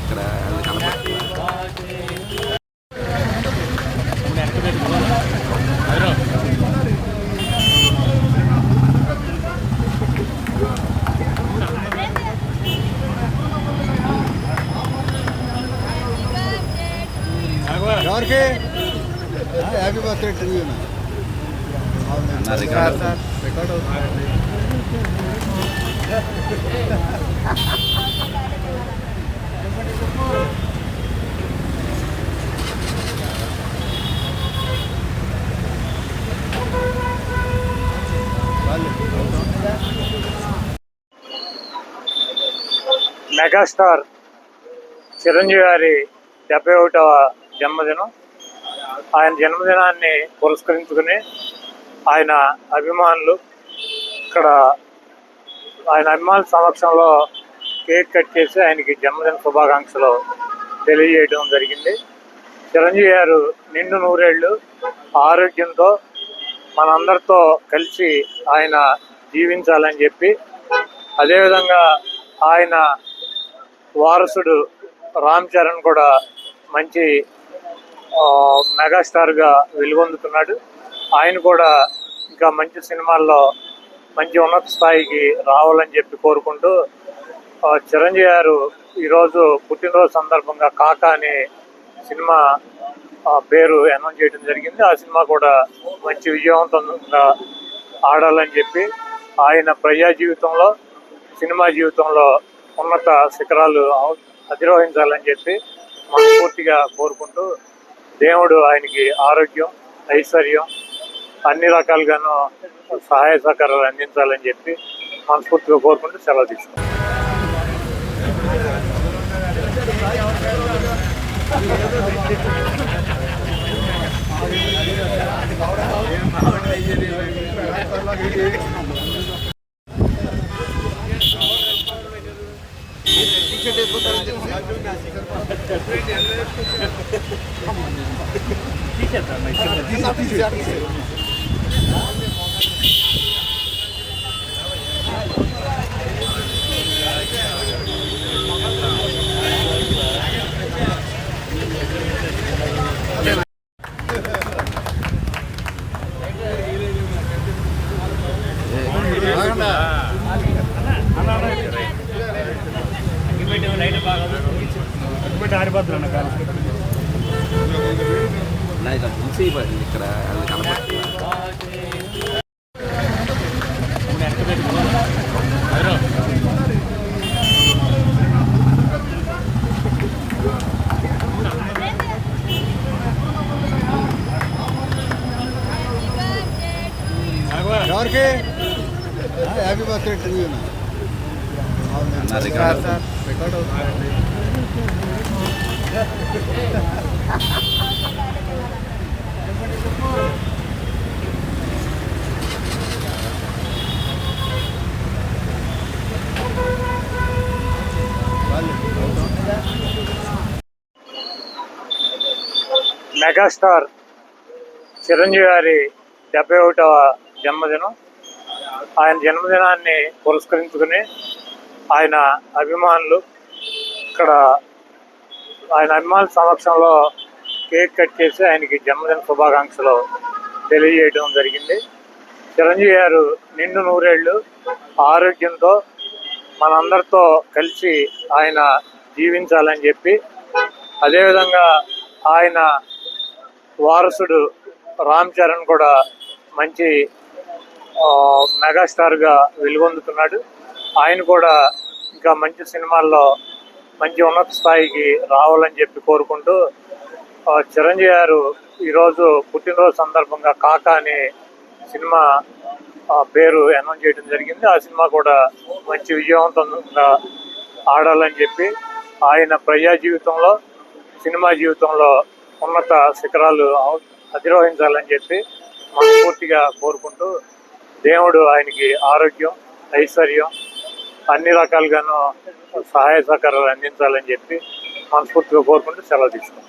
ఇక్కడ ఎవరికి happy birthday to you record అవుతుందండి. మెగాస్టార్ చిరంజీవి గారి 71వ జన్మదినం. ఆయన జన్మదినాన్ని పురస్కరించుకుని ఆయన అభిమానులు ఇక్కడ ఆయన అభిమానుల సమక్షంలో కేక్ కట్ చేసి ఆయనకి జన్మదిన శుభాకాంక్షలు తెలియజేయడం జరిగింది. చిరంజీవి గారు నిండు నూరేళ్లు ఆరోగ్యంతో మనందరితో కలిసి ఆయన జీవించాలని చెప్పి, అదేవిధంగా ఆయన వారసుడు రామ్ చరణ్ కూడా మంచి మెగాస్టార్గా వెలుగొందుతున్నాడు. ఆయన కూడా ఇంకా మంచి సినిమాల్లో మంచి ఉన్నత స్థాయికి రావాలని చెప్పి కోరుకుంటూ, చిరంజీవి గారు ఈరోజు పుట్టినరోజు సందర్భంగా కాకా అనే సినిమా పేరు అనౌన్స్ చేయడం జరిగింది. ఆ సినిమా కూడా మంచి విజయవంతంగా ఆడాలని చెప్పి, ఆయన ప్రజా జీవితంలో సినిమా జీవితంలో ఉన్నత శిఖరాలు అధిరోహించాలని చెప్పి మనస్ఫూర్తిగా కోరుకుంటూ, దేవుడు ఆయనకి ఆరోగ్యం, ఐశ్వర్యం అన్ని రకాలుగాను సహాయ సహకారాలు అందించాలని చెప్పి మనస్ఫూర్తిగా కోరుకుంటూ సెలవు తీసుకుంటాం. ఇక్కడ ఎవరికి happy birthday to you record అవుతుందండి. మెగాస్టార్ చిరంజీవి గారి 71వ జన్మదినం. ఆయన జన్మదినాన్ని పురస్కరించుకుని ఆయన అభిమానులు ఇక్కడ ఆయన అభిమానుల సమక్షంలో కేక్ కట్ చేసి ఆయనకి జన్మదిన శుభాకాంక్షలు తెలియజేయడం జరిగింది. చిరంజీవి గారు నిండు నూరేళ్లు ఆరోగ్యంతో మనందరితో కలిసి ఆయన జీవించాలని చెప్పి, అదేవిధంగా ఆయన వారసుడు రామ్ చరణ్ కూడా మంచి మెగాస్టార్గా వెలుగొందుతున్నాడు. ఆయన కూడా ఇంకా మంచి సినిమాల్లో మంచి ఉన్నత స్థాయికి రావాలని చెప్పి కోరుకుంటూ చిరంజీవి గారు ఈరోజు పుట్టినరోజు సందర్భంగా కాకా అనే సినిమా పేరు అనౌన్స్ చేయడం జరిగింది. ఆ సినిమా కూడా మంచి విజయవంతంగా ఆడాలని చెప్పి ఆయన ప్రజా జీవితంలో సినిమా జీవితంలో ఉన్నత శిఖరాలు అధిరోహించాలని చెప్పి మనస్ఫూర్తిగా కోరుకుంటూ దేవుడు ఆయనకి ఆరోగ్యం, ఐశ్వర్యం అన్ని రకాలుగాను సహాయ సహకారాలు అందించాలని చెప్పి మనస్ఫూర్తిగా కోరుకుంటూ సెలవు తీసుకుంటాం.